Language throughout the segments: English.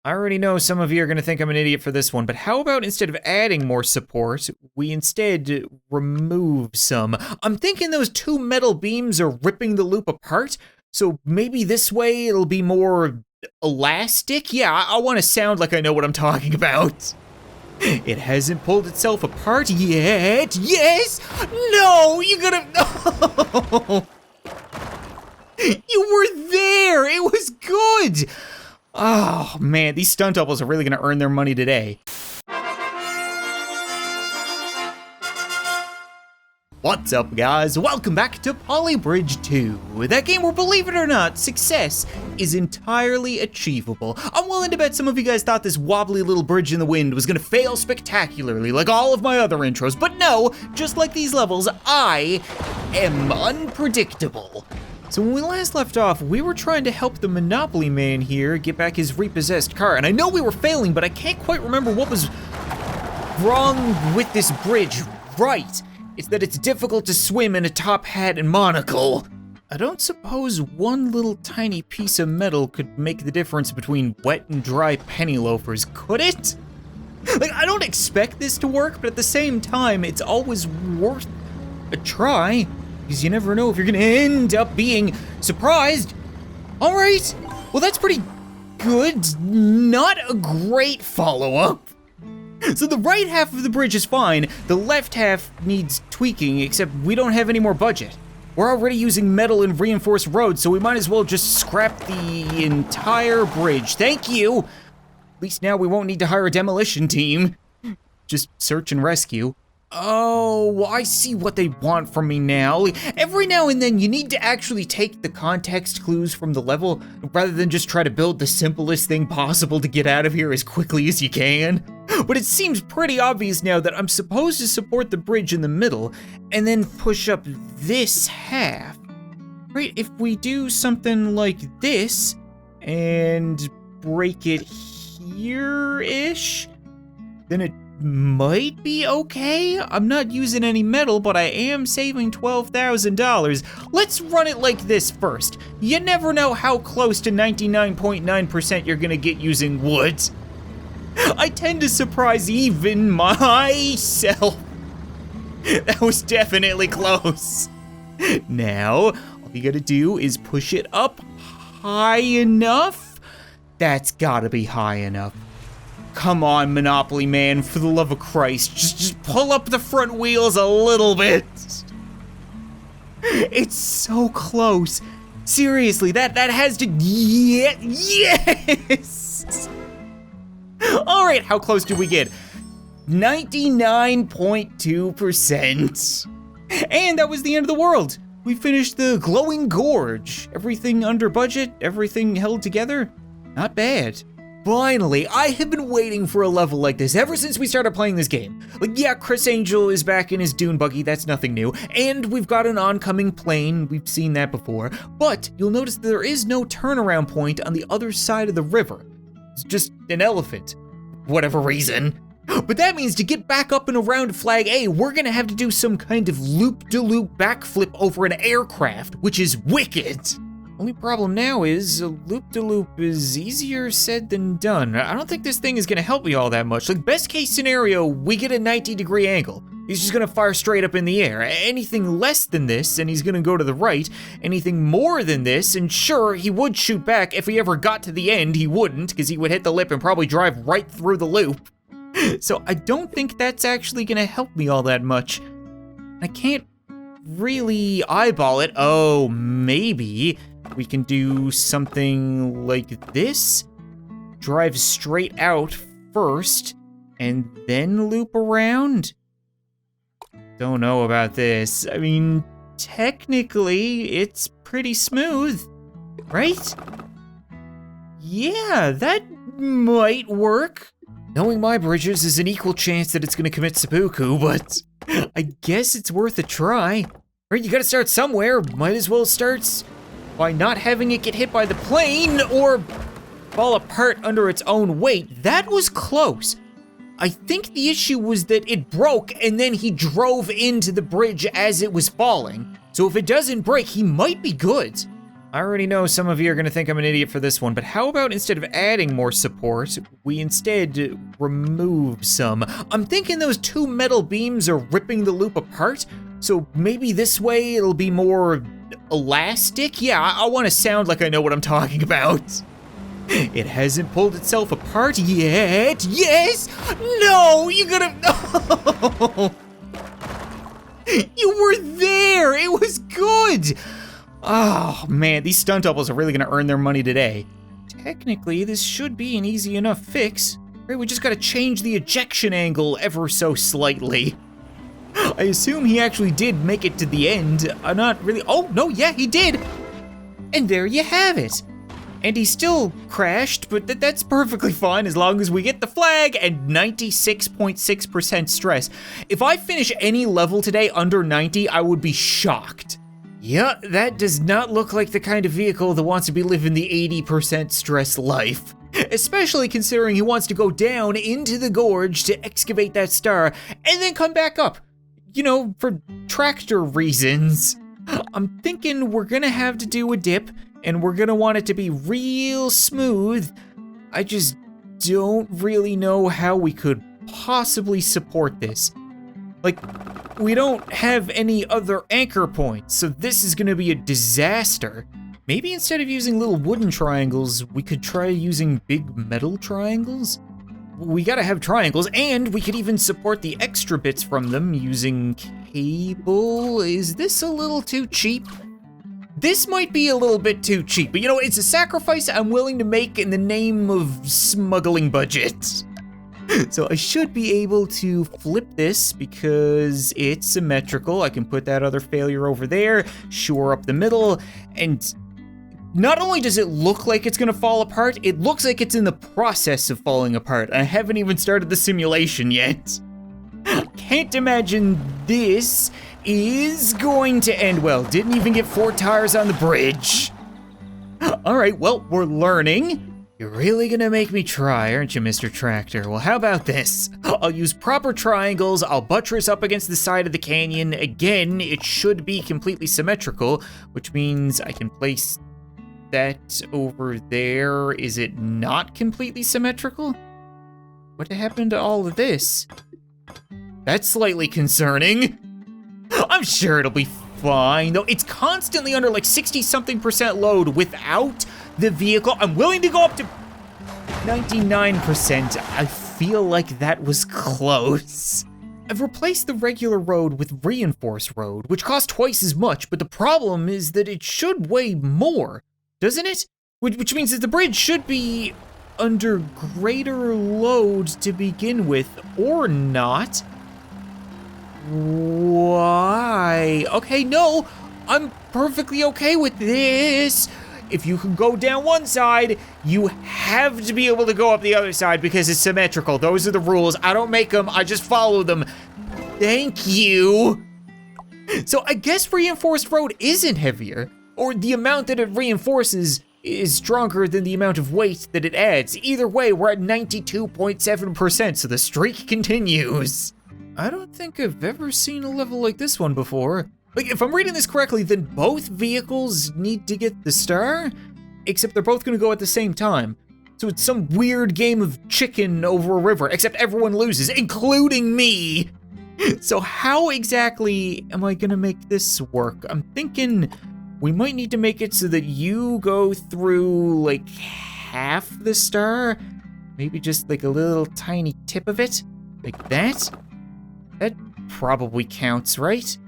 I already know some of you are gonna think I'm an idiot for this one, but how about instead of adding more support, we instead remove some? I'm thinking those two metal beams are ripping the loop apart, so maybe this way it'll be more elastic? Yeah, I wanna sound like I know what I'm talking about. It hasn't pulled itself apart yet. Yes! No, you gotta, no! You were there, it was good! Oh man, these stunt doubles are really gonna earn their money today. What's up guys, welcome back to Polybridge 2, that game where, believe it or not, success is entirely achievable. I'm willing to bet some of you guys thought this wobbly little bridge in the wind was gonna fail spectacularly like all of my other intros, but no, just like these levels, I am unpredictable. So when we last left off, we were trying to help the Monopoly man here get back his repossessed car, and I know we were failing, but I can't quite remember what was wrong with this bridge. Right, it's that it's difficult to swim in a top hat and monocle. I don't suppose one little tiny piece of metal could make the difference between wet and dry penny loafers, could it? Like, I don't expect this to work, but at the same time, it's always worth a try. Because you never know if you're gonna end up being surprised. All right, well that's pretty good. Not a great follow-up. So the right half of the bridge is fine. The left half needs tweaking, except we don't have any more budget. We're already using metal and reinforced roads, so we might as well just scrap the entire bridge. Thank you. At least now we won't need to hire a demolition team. Just search and rescue. Oh, I see what they want from me now. Every now and then you need to actually take the context clues from the level rather than just try to build the simplest thing possible to get out of here as quickly as you can. But it seems pretty obvious now that I'm supposed to support the bridge in the middle and then push up this half. Right, if we do something like this and break it here-ish, then it might be okay. I'm not using any metal, but I am saving $12,000. Let's run it like this first. You never know how close to 99.9% you're gonna get using wood. I tend to surprise even myself. That was definitely close. Now, all you gotta do is push it up high enough. That's gotta be high enough. Come on, Monopoly man, for the love of Christ, just pull up the front wheels a little bit. It's so close. Seriously, that has to, yes! All right, how close did we get? 99.2%. And that was the end of the world. We finished the glowing gorge. Everything under budget, everything held together. Not bad. Finally, I have been waiting for a level like this ever since we started playing this game. Like, yeah, Chris Angel is back in his dune buggy, that's nothing new, and we've got an oncoming plane, we've seen that before, but you'll notice that there is no turnaround point on the other side of the river. It's just an elephant, for whatever reason. But that means to get back up and around Flag A, we're gonna have to do some kind of loop-de-loop backflip over an aircraft, which is wicked. Only problem now is a loop-de-loop is easier said than done. I don't think this thing is gonna help me all that much. Like, best case scenario, we get a 90-degree angle. He's just gonna fire straight up in the air. Anything less than this, and he's gonna go to the right. Anything more than this, and sure, he would shoot back. If he ever got to the end, he wouldn't, because he would hit the lip and probably drive right through the loop. So I don't think that's actually gonna help me all that much. I can't really eyeball it. Oh, maybe we can do something like this. Drive straight out first, and then loop around. Don't know about this. I mean, technically, it's pretty smooth, right? Yeah, that might work. Knowing my bridges is an equal chance that it's gonna commit seppuku, but I guess it's worth a try. Right, you gotta start somewhere. Might as well start by not having it get hit by the plane or fall apart under its own weight. That was close. I think the issue was that it broke and then he drove into the bridge as it was falling. So if it doesn't break, he might be good. I already know some of you are gonna think I'm an idiot for this one, but how about instead of adding more support, we instead remove some? I'm thinking those two metal beams are ripping the loop apart, so maybe this way it'll be more elastic? Yeah, I wanna sound like I know what I'm talking about. It hasn't pulled itself apart yet. Yes! No, you gotta, no! You were there, it was good! Oh man, these stunt doubles are really gonna earn their money today. Technically, this should be an easy enough fix. Right, we just gotta change the ejection angle ever so slightly. I assume he actually did make it to the end. I'm not really, oh no, yeah, he did. And there you have it. And he still crashed, but that's perfectly fine as long as we get the flag and 96.6% stress. If I finish any level today under 90, I would be shocked. Yeah, that does not look like the kind of vehicle that wants to be living the 80% stress life. Especially considering he wants to go down into the gorge to excavate that star and then come back up. You know, for tractor reasons. I'm thinking we're gonna have to do a dip and we're gonna want it to be real smooth. I just don't really know how we could possibly support this. Like, we don't have any other anchor points, so this is gonna be a disaster. Maybe instead of using little wooden triangles, we could try using big metal triangles? We gotta have triangles, and we could even support the extra bits from them using cable. Is this a little too cheap? This might be a little bit too cheap, but you know, it's a sacrifice I'm willing to make in the name of smuggling budget. So I should be able to flip this because it's symmetrical. I can put that other failure over there, shore up the middle, and not only does it look like it's gonna fall apart, it looks like it's in the process of falling apart. I haven't even started the simulation yet. Can't imagine this is going to end well. Didn't even get 4 tires on the bridge. All right, well, we're learning. You're really gonna make me try, aren't you, Mr. Tractor? Well, how about this? I'll use proper triangles, I'll buttress up against the side of the canyon. Again, it should be completely symmetrical, which means I can place that over there. Is it not completely symmetrical? What happened to all of this? That's slightly concerning. I'm sure it'll be fine, though. It's constantly under like 60-something% load without the vehicle. I'm willing to go up to 99%. I feel like that was close. I've replaced the regular road with reinforced road, which costs twice as much, but the problem is that it should weigh more, doesn't it? Which means that the bridge should be under greater load to begin with, or not. Why? Okay, no, I'm perfectly okay with this. If you can go down one side, you have to be able to go up the other side because it's symmetrical. Those are the rules. I don't make them, I just follow them. Thank you. So I guess reinforced road isn't heavier, or the amount that it reinforces is stronger than the amount of weight that it adds. Either way, we're at 92.7%, so the streak continues. I don't think I've ever seen a level like this one before. Like, if I'm reading this correctly, then both vehicles need to get the star, except they're both gonna go at the same time. So it's some weird game of chicken over a river, except everyone loses, including me. So how exactly am I gonna make this work? I'm thinking we might need to make it so that you go through like half the star, maybe just like a little tiny tip of it, like that. That probably counts, right?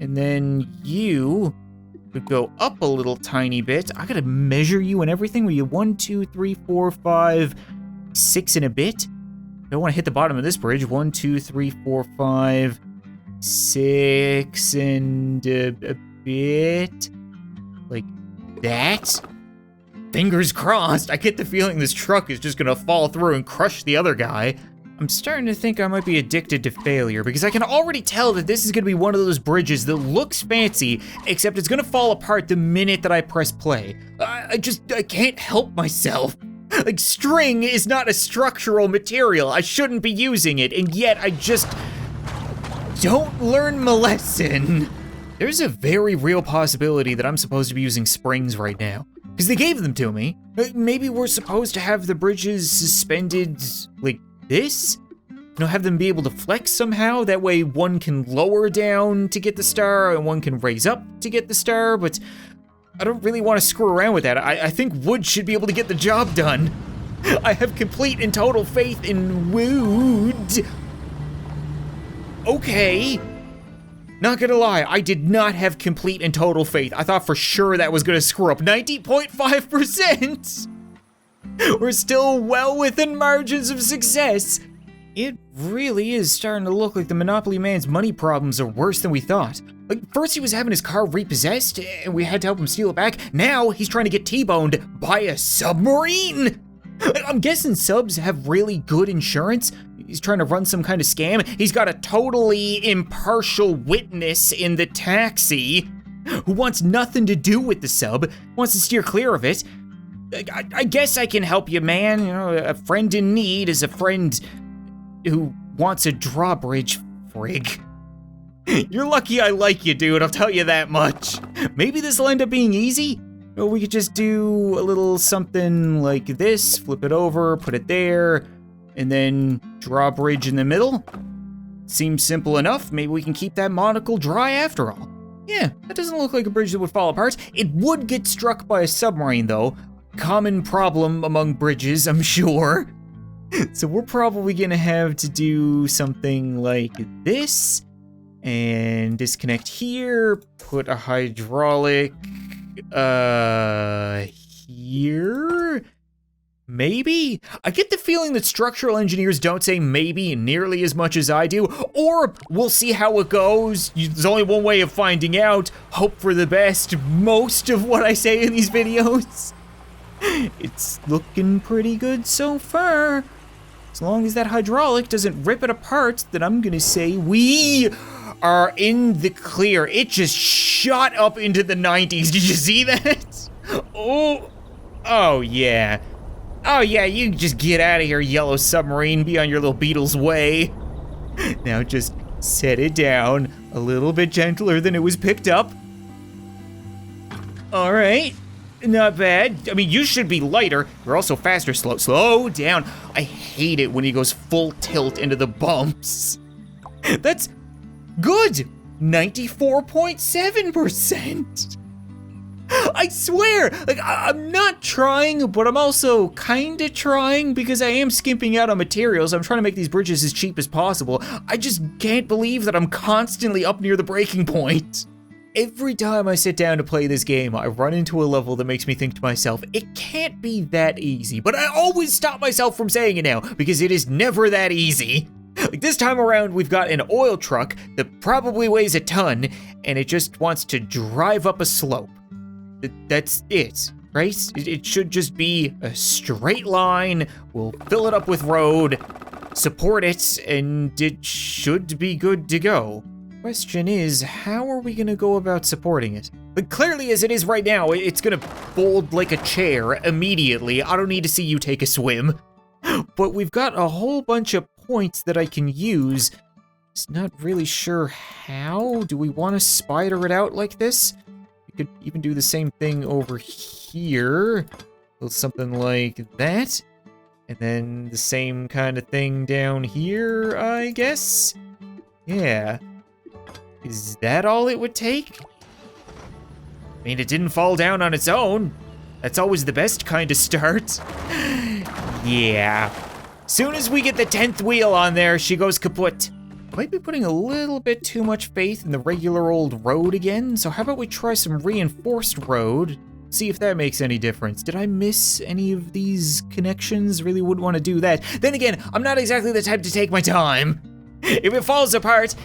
And then you could go up a little tiny bit. I gotta measure you and everything. Were you 1, 2, 3, 4, 5, 6 and a bit? I don't want to hit the bottom of this bridge. 1, 2, 3, 4, 5, 6 and a bit. Like that. Fingers crossed. I get the feeling this truck is just gonna fall through and crush the other guy. I'm starting to think I might be addicted to failure because I can already tell that this is gonna be one of those bridges that looks fancy, except it's gonna fall apart the minute that I press play. I can't help myself. Like, string is not a structural material. I shouldn't be using it, and yet I just don't learn my lesson. There's a very real possibility that I'm supposed to be using springs right now, because they gave them to me. Maybe we're supposed to have the bridges suspended like this? You know, have them be able to flex somehow. That way one can lower down to get the star and one can raise up to get the star, but I don't really want to screw around with that. I think wood should be able to get the job done. I have complete and total faith in wood. Okay. Not gonna lie, I did not have complete and total faith. I thought for sure that was gonna screw up. 90.5%! We're still well within margins of success. It really is starting to look like the Monopoly Man's money problems are worse than we thought. Like, first he was having his car repossessed, and we had to help him steal it back. Now he's trying to get T-boned by a submarine! I'm guessing subs have really good insurance. He's trying to run some kind of scam. He's got a totally impartial witness in the taxi who wants nothing to do with the sub, wants to steer clear of it. I guess I can help you, man. You know, a friend in need is a friend who wants a drawbridge, frig. You're lucky I like you, dude, I'll tell you that much. Maybe this will end up being easy. Or we could just do a little something like this, flip it over, put it there, and then drawbridge in the middle. Seems simple enough. Maybe we can keep that monocle dry after all. Yeah, that doesn't look like a bridge that would fall apart. It would get struck by a submarine though. Common problem among bridges, I'm sure. So we're probably gonna have to do something like this, and disconnect here, put a hydraulic, here? Maybe? I get the feeling that structural engineers don't say maybe nearly as much as I do, or we'll see how it goes. There's only one way of finding out. Hope for the best. Most of what I say in these videos. It's looking pretty good so far. As long as that hydraulic doesn't rip it apart, then I'm gonna say we are in the clear. It just shot up into the 90s. Did you see that? Oh yeah. Oh yeah, you can just get out of here, yellow submarine. Be on your little Beatles way. Now just set it down a little bit gentler than it was picked up. All right. Not bad. I mean, you should be lighter. You're also faster. Slow down. I hate it when he goes full tilt into the bumps. That's good. 94.7%. I swear, like, I'm not trying, but I'm also kinda trying because I am skimping out on materials. I'm trying to make these bridges as cheap as possible. I just can't believe that I'm constantly up near the breaking point. Every time I sit down to play this game, I run into a level that makes me think to myself, it can't be that easy. But I always stop myself from saying it now, because it is never that easy. Like this time around, we've got an oil truck that probably weighs a ton, and it just wants to drive up a slope. That's it, right? It should just be a straight line. We'll fill it up with road, support it, and it should be good to go. Question is, how are we gonna go about supporting it? But clearly as it is right now, it's gonna fold like a chair immediately. I don't need to see you take a swim. But we've got a whole bunch of points that I can use. Just not really sure how. Do we wanna spider it out like this? We could even do the same thing over here. Something like that. And then the same kind of thing down here, I guess? Yeah. Is that all it would take? I mean, it didn't fall down on its own. That's always the best kind of start. Yeah. Soon as we get the 10th wheel on there, she goes kaput. Might be putting a little bit too much faith in the regular old road again, so how about we try some reinforced road, see if that makes any difference. Did I miss any of these connections? Really wouldn't want to do that. Then again, I'm not exactly the type to take my time. If it falls apart,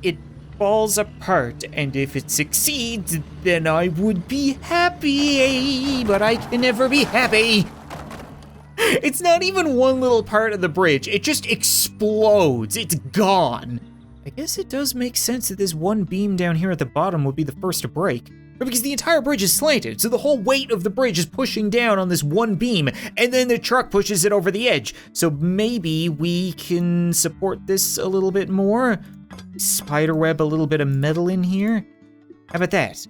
it falls apart, and if it succeeds, then I would be happy, but I can never be happy. It's not even one little part of the bridge, it just explodes, it's gone. I guess it does make sense that this one beam down here at the bottom would be the first to break, because the entire bridge is slanted, so the whole weight of the bridge is pushing down on this one beam, and then the truck pushes it over the edge. So maybe we can support this a little bit more. Spiderweb a little bit of metal in here. How about that?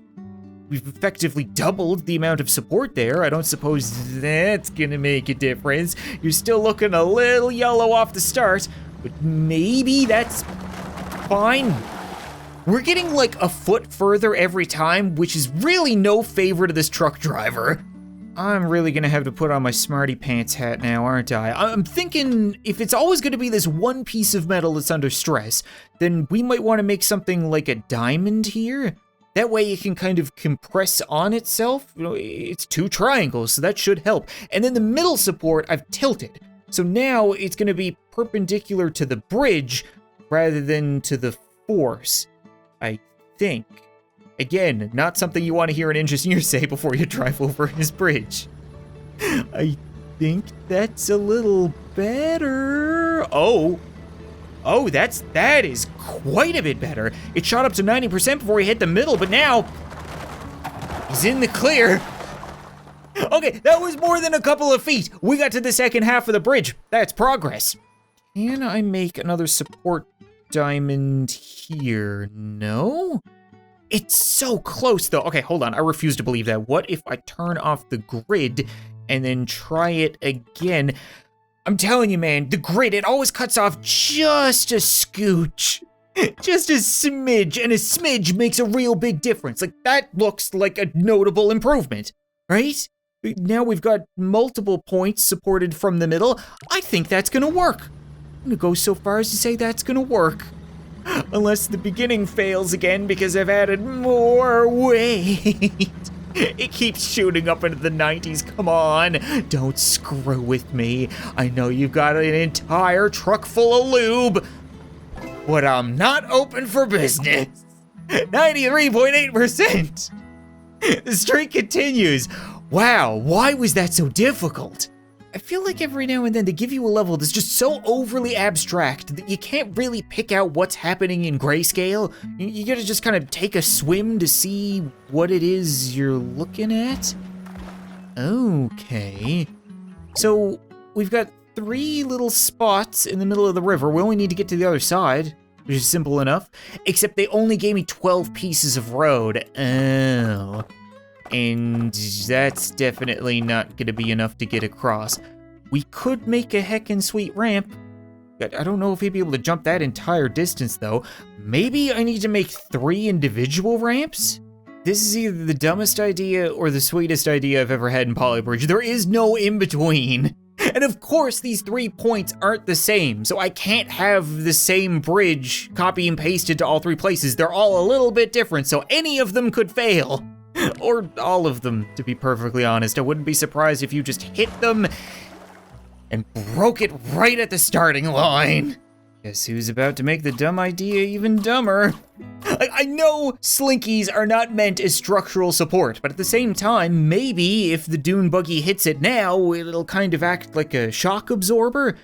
We've effectively doubled the amount of support there. I don't suppose that's gonna make a difference. You're still looking a little yellow off the start, but maybe that's fine. We're getting like a foot further every time, which is really no favor to this truck driver. I'm really gonna have to put on my smarty pants hat now, aren't I? I'm thinking if it's always gonna be this one piece of metal that's under stress, then we might wanna make something like a diamond here. That way it can kind of compress on itself. You know, it's two triangles, so that should help. And then the middle support I've tilted. So now it's gonna be perpendicular to the bridge rather than to the force, I think. Again, not something you want to hear an engineer say before you drive over his bridge. I think that's a little better. Oh, that is quite a bit better. It shot up to 90% before he hit the middle, but now he's in the clear. Okay, that was more than a couple of feet. We got to the second half of the bridge. That's progress. Can I make another support diamond here? No? It's so close though. Okay, hold on, I refuse to believe that. What if I turn off the grid and then try it again? I'm telling you, man, the grid, it always cuts off just a scooch. Just a smidge, and a smidge makes a real big difference. Like, that looks like a notable improvement, right? Now we've got multiple points supported from the middle. I think that's gonna work. I'm gonna go so far as to say that's gonna work. Unless the beginning fails again because I've added more weight. It keeps shooting up into the 90s, come on. Don't screw with me. I know you've got an entire truck full of lube, but I'm not open for business. 93.8%. The streak continues. Wow, why was that so difficult? I feel like every now and then they give you a level that's just so overly abstract that you can't really pick out what's happening in grayscale. You gotta just kind of take a swim to see what it is you're looking at. Okay. So we've got 3 little spots in the middle of the river. We only need to get to the other side, which is simple enough, except they only gave me 12 pieces of road. Oh. And that's definitely not gonna be enough to get across. We could make a heckin' sweet ramp. I don't know if we'd be able to jump that entire distance though. Maybe I need to make 3 individual ramps? This is either the dumbest idea or the sweetest idea I've ever had in Polybridge. There is no in between. And of course these 3 points aren't the same, so I can't have the same bridge copy and pasted to all 3 places. They're all a little bit different, so any of them could fail. Or all of them, to be perfectly honest. I wouldn't be surprised if you just hit them and broke it right at the starting line. Guess who's about to make the dumb idea even dumber? I know slinkies are not meant as structural support, but at the same time, maybe if the dune buggy hits it now, it'll kind of act like a shock absorber.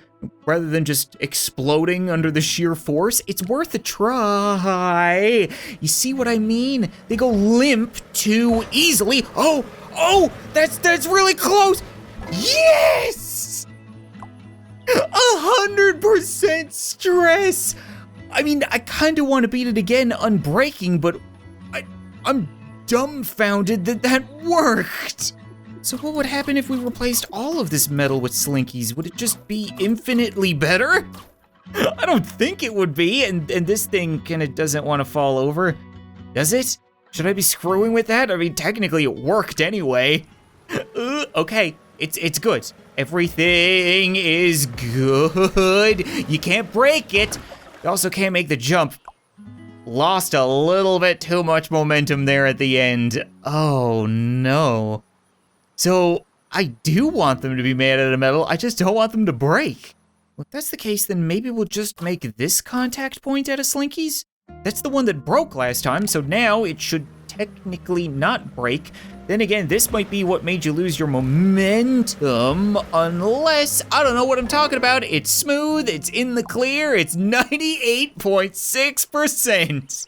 Rather than just exploding under the sheer force, it's worth a try. You see what I mean? They go limp too easily. Oh, that's really close. Yes! 100% stress. I mean, I kind of want to beat it again unbreaking, but I'm dumbfounded that worked. So what would happen if we replaced all of this metal with slinkies? Would it just be infinitely better? I don't think it would be, and this thing kinda doesn't want to fall over. Does it? Should I be screwing with that? I mean, technically it worked anyway. Okay, it's good. Everything is good. You can't break it. You also can't make the jump. Lost a little bit too much momentum there at the end. Oh no. So, I do want them to be made out of metal, I just don't want them to break. Well, if that's the case, then maybe we'll just make this contact point out of slinkies? That's the one that broke last time, so now it should technically not break. Then again, this might be what made you lose your momentum, unless, I don't know what I'm talking about. It's smooth, it's in the clear, it's 98.6%.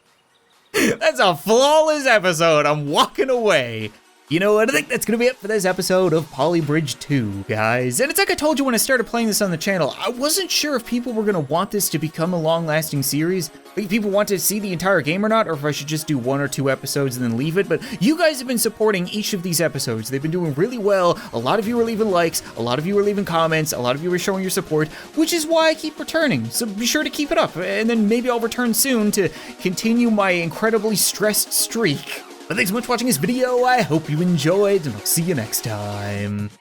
That's a flawless episode, I'm walking away. You know what, I think that's gonna be it for this episode of Polybridge 2, guys. And it's like I told you when I started playing this on the channel, I wasn't sure if people were gonna want this to become a long-lasting series, if people want to see the entire game or not, or if I should just do 1 or 2 episodes and then leave it. But you guys have been supporting each of these episodes. They've been doing really well. A lot of you are leaving likes, a lot of you are leaving comments, a lot of you are showing your support, which is why I keep returning. So be sure to keep it up, and then maybe I'll return soon to continue my incredibly stressed streak. But thanks so much for watching this video, I hope you enjoyed, and I'll see you next time.